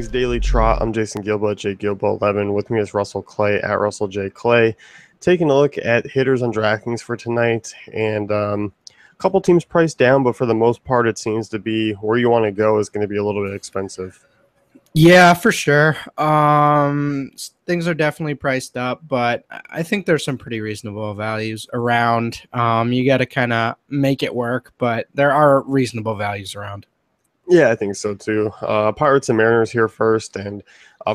DraftKings Daily Trot. I'm Jason Gilbo at JGilbo11. With me is Russell Clay at Russell J. Clay. Taking a look at hitters on DraftKings for tonight, and a couple teams priced down, but for the most part, it seems to be where you want to go is going to be a little bit expensive. Yeah, for sure. Things are definitely priced up, but I think there's some pretty reasonable values around. You got to kind of make it work, but there are reasonable values around. Yeah, I think so too. Pirates and Mariners here first, and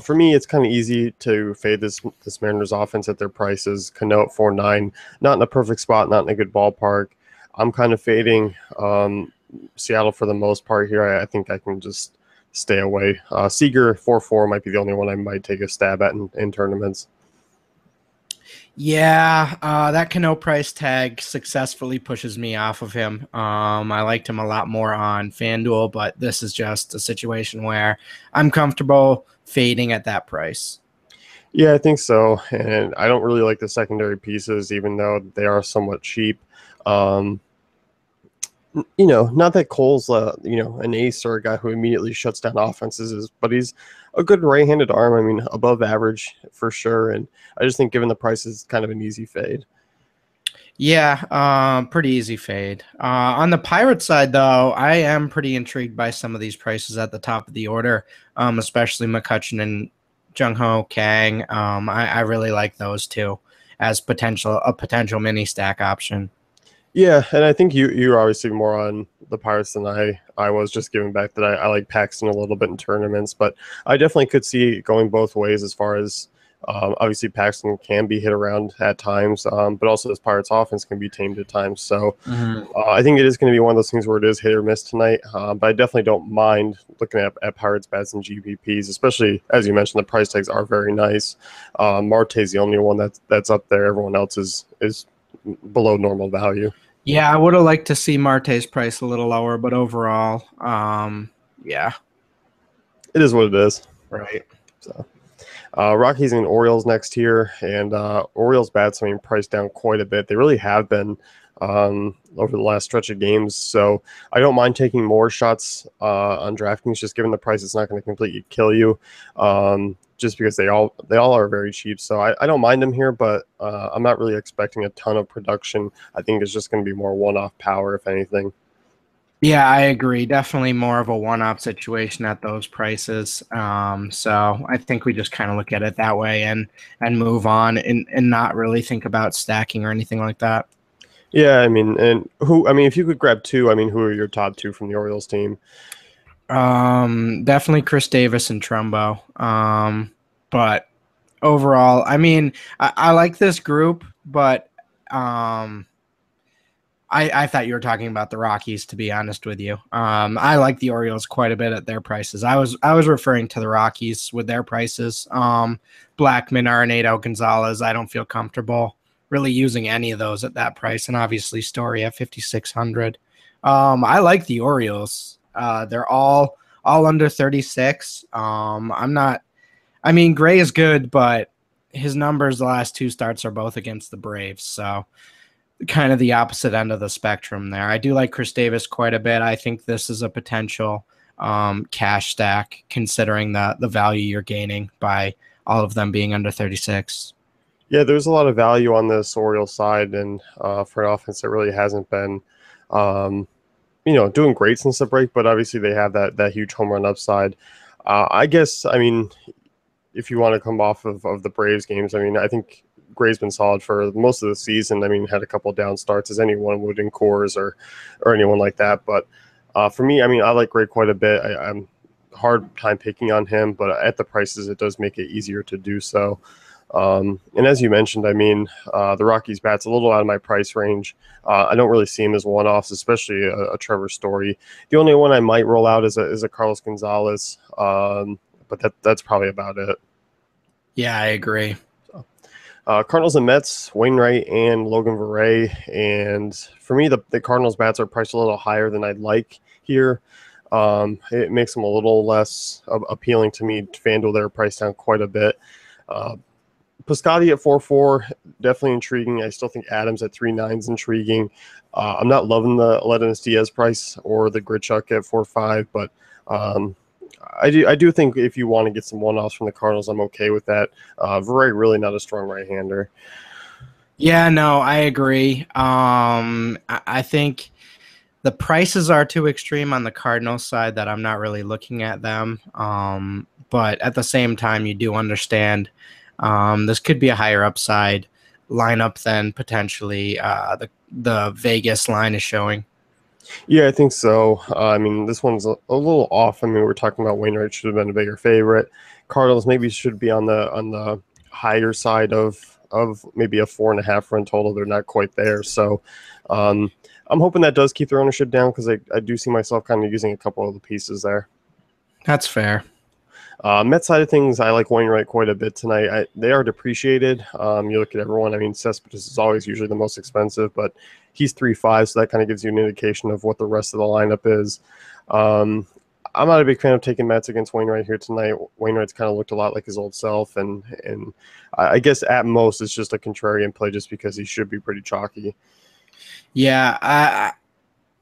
for me, it's kind of easy to fade this Mariners offense at their prices. Cano at 4.9, not in a perfect spot, not in a good ballpark. I'm kind of fading Seattle for the most part here. I think I can just stay away. Seager 4.4 might be the only one I might take a stab at in tournaments. Yeah, that Cano price tag successfully pushes me off of him. I liked him a lot more on FanDuel, but this is just a situation where I'm comfortable fading at that price. Yeah, I think so. And I don't really like the secondary pieces, even though they are somewhat cheap. Not that Cole's, an ace or a guy who immediately shuts down offenses, but he's a good right-handed arm. I mean, above average for sure. And I just think given the price, it's kind of an easy fade. Yeah, pretty easy fade. On the Pirate side, though, I am pretty intrigued by some of these prices at the top of the order, especially McCutchen and Jung-Ho Kang. I really like those two as a potential mini stack option. Yeah, and I think you're obviously more on the Pirates than I was, just giving back that I like Paxton a little bit in tournaments, but I definitely could see it going both ways as far as obviously Paxton can be hit around at times, but also this Pirates offense can be tamed at times. So I think it is going to be one of those things where it is hit or miss tonight, but I definitely don't mind looking at Pirates bats and GPPs, especially as you mentioned, the price tags are very nice. Marte's the only one that's up there. Everyone else is below normal value. Yeah, I would have liked to see Marte's price a little lower, but overall, yeah. It is what it is. Right. So, Rockies and Orioles next here, and Orioles bats, I mean, priced down quite a bit. They really have been over the last stretch of games. So I don't mind taking more shots on DraftKings, just given the price, it's not going to completely kill you. Just because they all are very cheap. So I don't mind them here, but I'm not really expecting a ton of production. I think it's just going to be more one-off power, if anything. Yeah, I agree. Definitely more of a one-off situation at those prices. So I think we just kind of look at it that way and move on and not really think about stacking or anything like that. Yeah, I mean, if you could grab two, I mean, who are your top two from the Orioles team? Definitely Chris Davis and Trumbo. But overall, I mean, I like this group, but I thought you were talking about the Rockies, to be honest with you. I like the Orioles quite a bit at their prices. I was referring to the Rockies with their prices. Blackman, Arenado, Gonzalez. I don't feel comfortable really using any of those at that price, and obviously Story at 5,600. I like the Orioles. They're all under 36. I'm not. I mean, Gray is good, but his numbers the last two starts are both against the Braves, so kind of the opposite end of the spectrum there. I do like Chris Davis quite a bit. I think this is a potential cash stack, considering the value you're gaining by all of them being under 36. Yeah, there's a lot of value on this Orioles side, and for an offense that really hasn't been doing great since the break, but obviously they have that huge home run upside. I guess, I mean, if you want to come off of the Braves games, I mean, I think Gray's been solid for most of the season. I mean, had a couple of down starts as anyone would in Coors or anyone like that. But for me, I mean, I like Gray quite a bit. I'm hard time picking on him, but at the prices, it does make it easier to do so. And as you mentioned, I mean, the Rockies bat's a little out of my price range. I don't really see him as one-offs, especially a Trevor Story. The only one I might roll out is a Carlos Gonzalez, but that's probably about it. Yeah, I agree. Cardinals and Mets, Wainwright and Logan Verrey. And for me, the Cardinals bats are priced a little higher than I'd like here. It makes them a little less appealing to me. FanDuel, they're priced down quite a bit. Piscotty at 4.4, definitely intriguing. I still think Adams at 3.9 is intriguing. I'm not loving the Leonys Diaz price or the Grichuk at 4.5, but I do think if you want to get some one-offs from the Cardinals, I'm okay with that. Really not a strong right-hander. Yeah, no, I agree. I think the prices are too extreme on the Cardinals side that I'm not really looking at them. But at the same time, you do understand this could be a higher upside lineup than potentially the Vegas line is showing. Yeah, I think so. I mean, this one's a little off. I mean, we're talking about Wainwright should have been a bigger favorite. Cardinals maybe should be on the higher side of maybe a 4.5 run total. They're not quite there. So um, I'm hoping that does keep their ownership down because I do see myself kind of using a couple of the pieces there. That's fair. Met side of things, I like Wainwright quite a bit tonight. They are depreciated. You look at everyone. I mean, Cespedes is always usually the most expensive, but he's 3.5, so that kind of gives you an indication of what the rest of the lineup is. I'm not a big fan of taking Mets against Wainwright here tonight. Wainwright's kind of looked a lot like his old self, and I guess at most it's just a contrarian play just because he should be pretty chalky. Yeah,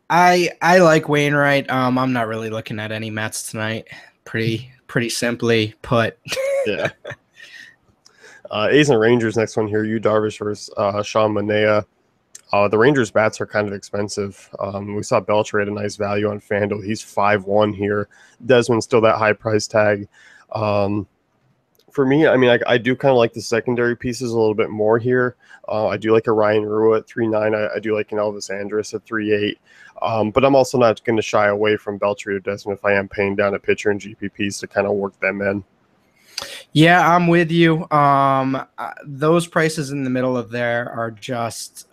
I like Wainwright. I'm not really looking at any Mets tonight. Pretty simply put. Yeah. A's and Rangers next one here. Yu Darvish versus Sean Manaea. The Rangers bats are kind of expensive. We saw Beltre at a nice value on FanDuel. He's 5-1 here. Desmond's still that high price tag. For me, I mean, I do kind of like the secondary pieces a little bit more here. I do like a Ryan Rua at 3.9. I do like an Elvis Andrus at 3.8. But I'm also not going to shy away from Beltre or Desmond if I am paying down a pitcher and GPPs to kind of work them in. Yeah, I'm with you. Those prices in the middle of there are just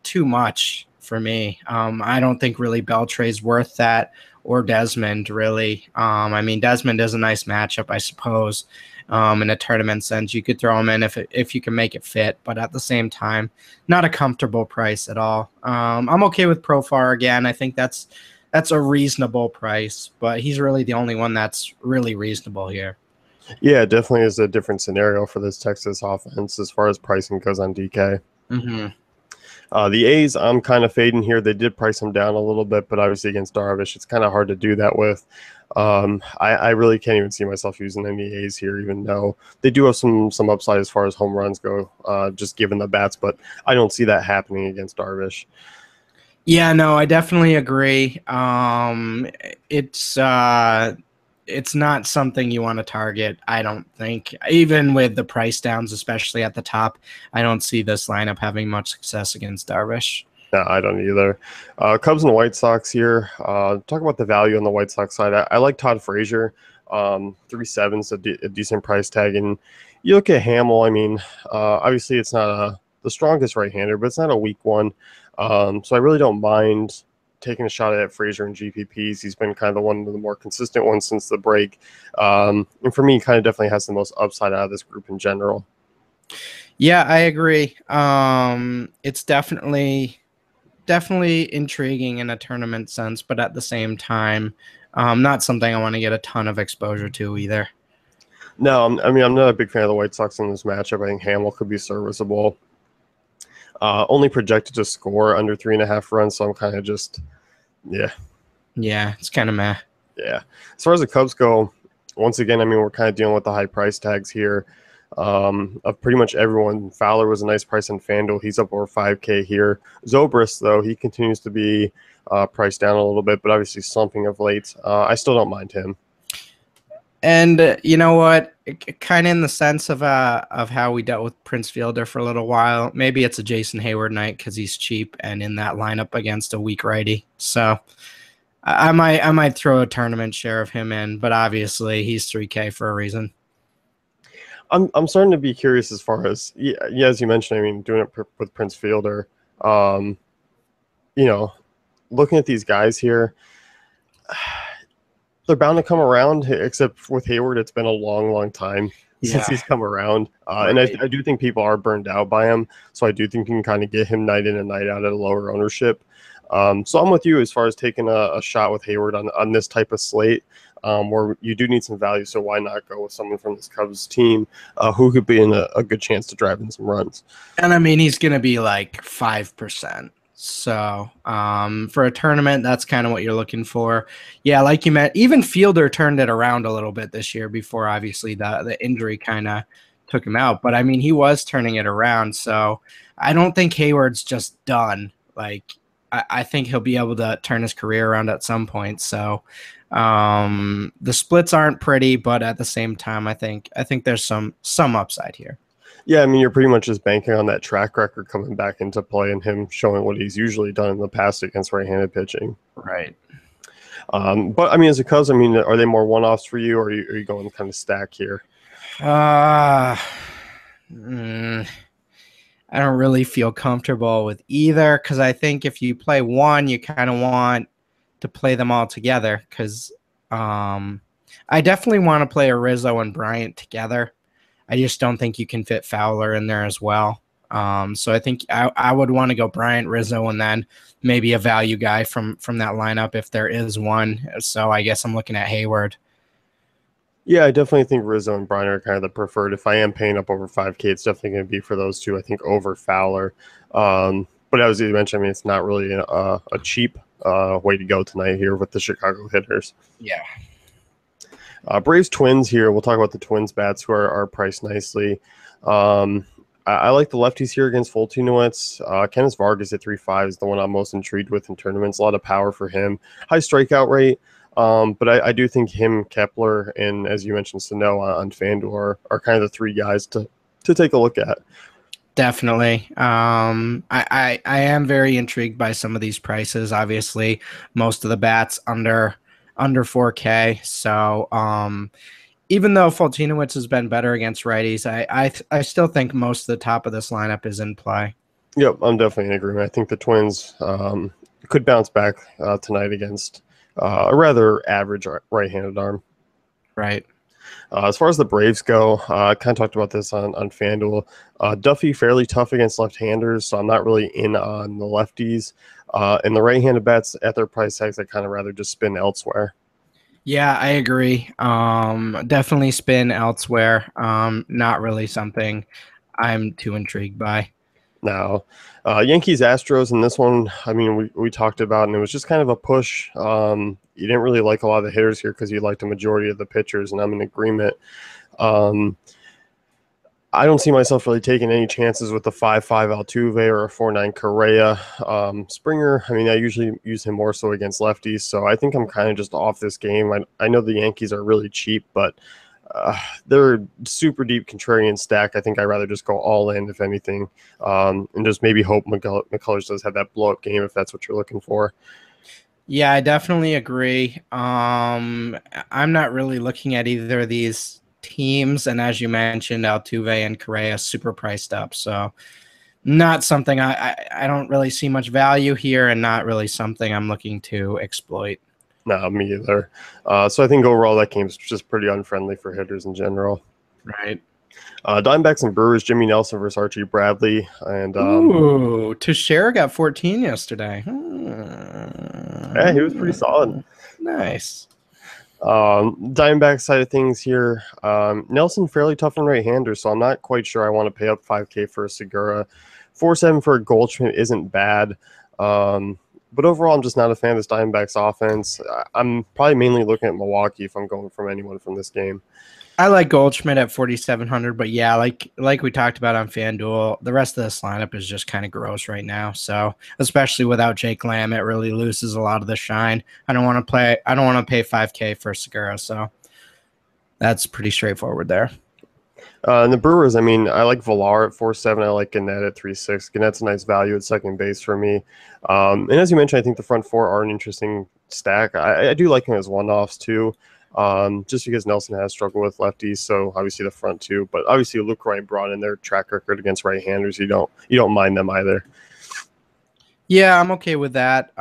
too much for me. I don't think really Beltre's worth that, or Desmond really. I mean, Desmond is a nice matchup, I suppose. In a tournament sense, you could throw him in if you can make it fit, but at the same time, not a comfortable price at all. I'm okay with Profar again. I think that's a reasonable price, but he's really the only one that's really reasonable here. Yeah, it definitely is a different scenario for this Texas offense as far as pricing goes on DK. Mm-hmm. The A's, I'm kind of fading here. They did price them down a little bit, but obviously against Darvish, it's kind of hard to do that with. I really can't even see myself using any A's here, even though they do have some upside as far as home runs go, just given the bats, but I don't see that happening against Darvish. Yeah, no, I definitely agree. It's not something you want to target, I don't think. Even with the price downs, especially at the top, I don't see this lineup having much success against Darvish. No, I don't either. Cubs and White Sox here. Talk about the value on the White Sox side. I like Todd Frazier. 3.7 is a decent price tag. And you look at Hamill, I mean, obviously it's not the strongest right-hander, but it's not a weak one. So I really don't mind taking a shot at Frazier and GPPs. He's been kind of one of the more consistent ones since the break. And for me, he kind of definitely has the most upside out of this group in general. Yeah, I agree. It's definitely intriguing in a tournament sense, but at the same time, not something I want to get a ton of exposure to either. No, I'm not a big fan of the White Sox in this matchup. I think Hamill could be serviceable. Only projected to score under 3.5 runs, so I'm kind of just, yeah. Yeah, it's kind of meh. Yeah. As far as the Cubs go, once again, I mean, we're kind of dealing with the high price tags here of pretty much everyone. Fowler was a nice price on FanDuel. He's up over 5K here. Zobrist, though, he continues to be priced down a little bit, but obviously slumping of late. I still don't mind him. And you know what? Kind of in the sense of how we dealt with Prince Fielder for a little while. Maybe it's a Jason Hayward night because he's cheap and in that lineup against a weak righty. So I might throw a tournament share of him in, but obviously he's 3K for a reason. I'm starting to be curious as far as as you mentioned. I mean, doing it with Prince Fielder. You know, looking at these guys here. They're bound to come around, except with Hayward, it's been a long time since he's come around. Right. And I do think people are burned out by him. So I do think you can kind of get him night in and night out at a lower ownership. So I'm with you as far as taking a shot with Hayward on this type of slate where you do need some value. So why not go with someone from this Cubs team who could be in a good chance to drive in some runs? And I mean, he's going to be like 5%. So for a tournament, that's kind of what you're looking for. Yeah, like you meant, even Fielder turned it around a little bit this year before obviously the injury kind of took him out. But I mean, he was turning it around. So I don't think Hayward's just done. Like I think he'll be able to turn his career around at some point. So the splits aren't pretty, but at the same time, I think there's some upside here. Yeah, I mean, you're pretty much just banking on that track record coming back into play and him showing what he's usually done in the past against right-handed pitching. Right. But I mean, as a Cubs, I mean, are they more one-offs for you, or are you going kind of stack here? Uh, mm, I don't really feel comfortable with either because I think if you play one, you kind of want to play them all together because I definitely want to play a Rizzo and Bryant together. I just don't think you can fit Fowler in there as well. So I think I would want to go Bryant, Rizzo, and then maybe a value guy from that lineup if there is one. So I guess I'm looking at Hayward. Yeah, I definitely think Rizzo and Bryant are kind of the preferred. If I am paying up over 5K, it's definitely going to be for those two, I think, over Fowler. But as you mentioned, I mean, it's not really a cheap way to go tonight here with the Chicago hitters. Yeah. Braves Twins here. We'll talk about the Twins bats who are priced nicely. I like the lefties here against Foltynewicz. Kenneth Vargas at 3.5 is the one I'm most intrigued with in tournaments. A lot of power for him. High strikeout rate. But I do think him, Kepler, and as you mentioned, Sano on FanDuel are kind of the three guys to take a look at. Definitely. I am very intrigued by some of these prices. Obviously, most of the bats under 4K. So even though Foltynewicz has been better against righties, I still think most of the top of this lineup is in play. Yep, I'm definitely in agreement. I think the Twins could bounce back tonight against a rather average right-handed arm. Right. As far as the Braves go, I kind of talked about this on FanDuel. Duffy fairly tough against left-handers, so I'm not really in on the lefties. And the right-handed bats at their price tags, I kind of rather just spin elsewhere. Yeah, I agree. Definitely spin elsewhere. Not really something I'm too intrigued by. Now, Yankees Astros in this one, I mean, we talked about, and it was just kind of a push. You didn't really like a lot of the hitters here because you liked a majority of the pitchers, and I'm in agreement. I don't see myself really taking any chances with the 5.5 Altuve or a 4.9 Correa. Springer, I mean, I usually use him more so against lefties, so I think I'm kind of just off this game. I know the Yankees are really cheap, but they're a super deep contrarian stack. I think I'd rather just go all in, if anything, and just maybe hope McCullers does have that blow-up game if that's what you're looking for. Yeah, I definitely agree. I'm not really looking at either of these teams, and as you mentioned, Altuve and Correa super priced up, so not something I don't really see much value here, and not really something I'm looking to exploit. No, me either. So I think overall that game's just pretty unfriendly for hitters in general. Right. Diamondbacks and Brewers, Jimmy Nelson versus Archie Bradley. And Ooh, Teixeira got 14 yesterday. yeah, he was pretty solid. Nice. Diamondback side of things here. Nelson fairly tough on right-hander, so I'm not quite sure I want to pay up 5K for a Segura. 4.7 for a Goldschmidt isn't bad. But overall, I'm just not a fan of this Diamondbacks offense. I'm probably mainly looking at Milwaukee if I'm going from anyone from this game. I like Goldschmidt at 4,700, but yeah, like we talked about on FanDuel, the rest of this lineup is just kind of gross right now. So especially without Jake Lamb, it really loses a lot of the shine. I don't want to pay 5K for Segura, so that's pretty straightforward there. And the Brewers, I mean, I like Villar at 4.7. I like Gannett at 3.6. Gannett's a nice value at second base for me. And as you mentioned, I think the front four are an interesting stack. I do like him as one-offs too. Just because Nelson has struggled with lefties, so obviously the front two. But obviously Lucroy brought in their track record against right-handers. You don't mind them either. Yeah, I'm okay with that.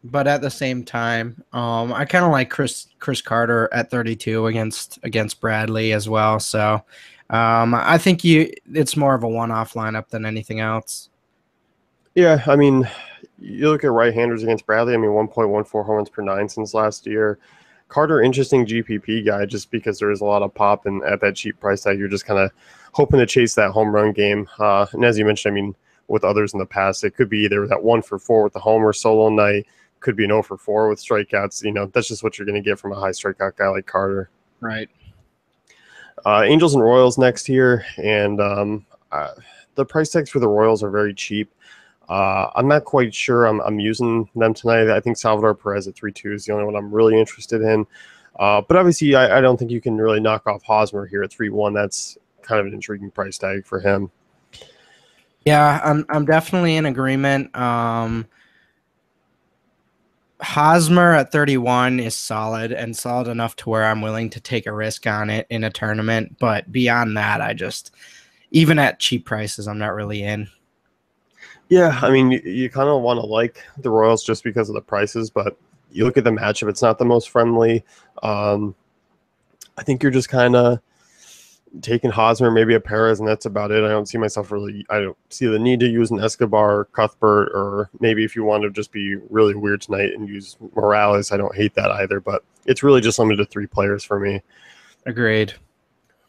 But at the same time, I kind of like Chris Carter at 32 against Bradley as well. So I think it's more of a one-off lineup than anything else. Yeah, I mean, you look at right-handers against Bradley. I mean, 1.14 home runs per nine since last year. Carter, interesting GPP guy just because there is a lot of pop, and at that cheap price tag, you're just kind of hoping to chase that home run game. And as you mentioned, I mean, with others in the past. It could be either that 1 for 4 with the homer solo night, could be an 0 for 4 with strikeouts. That's just what you're going to get from a high strikeout guy like Carter. Right. Angels and Royals next here, and the price tags for the Royals are very cheap. I'm not quite sure I'm using them tonight. I think Salvador Perez at 3.2 is the only one I'm really interested in. But obviously, I don't think you can really knock off Hosmer here at 3.1. That's kind of an intriguing price tag for him. Yeah, I'm definitely in agreement. Hosmer at 31 is solid and solid enough to where I'm willing to take a risk on it in a tournament. But beyond that, even at cheap prices, I'm not really in. Yeah, I mean, you kind of want to like the Royals just because of the prices, but you look at the matchup, it's not the most friendly. I think you're just kind of taking Hosmer, maybe a Perez, and that's about it. I don't see the need to use an Escobar, Cuthbert, or maybe if you want to just be really weird tonight and use Morales, I don't hate that either, but it's really just limited to 3 players for me. Agreed.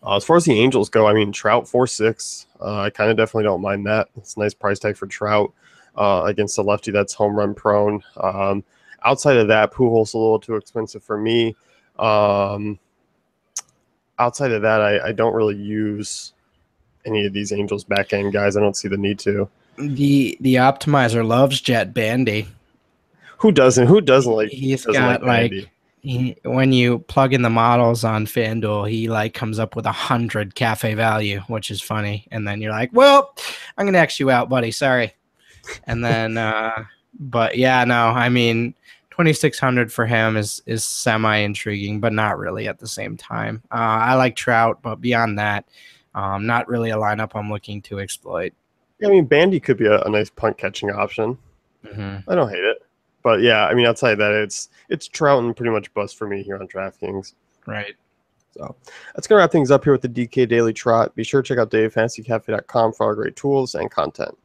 As far as the Angels go, I mean, Trout 4.6. I kind of definitely don't mind that. It's a nice price tag for Trout against a lefty that's home run prone. Outside of that, Pujols a little too expensive for me. Outside of that, I don't really use any of these Angels back end guys. I don't see the need to. The optimizer loves Jet Bandy. Who doesn't? Who doesn't like? He's got like when you plug in the models on FanDuel, he like comes up with 100 cafe value, which is funny. And then you're like, well, I'm gonna X you out, buddy. Sorry. And then, but yeah, no, I mean, 2,600 for him is semi intriguing, but not really at the same time. I like Trout, but beyond that, not really a lineup I'm looking to exploit. Yeah, I mean, Bandy could be a nice punt catching option. Mm-hmm. I don't hate it. But yeah, I mean, outside of that, it's Trout and pretty much bust for me here on DraftKings. Right. So that's going to wrap things up here with the DK Daily Trot. Be sure to check out DaveFantasyCafe.com for all great tools and content.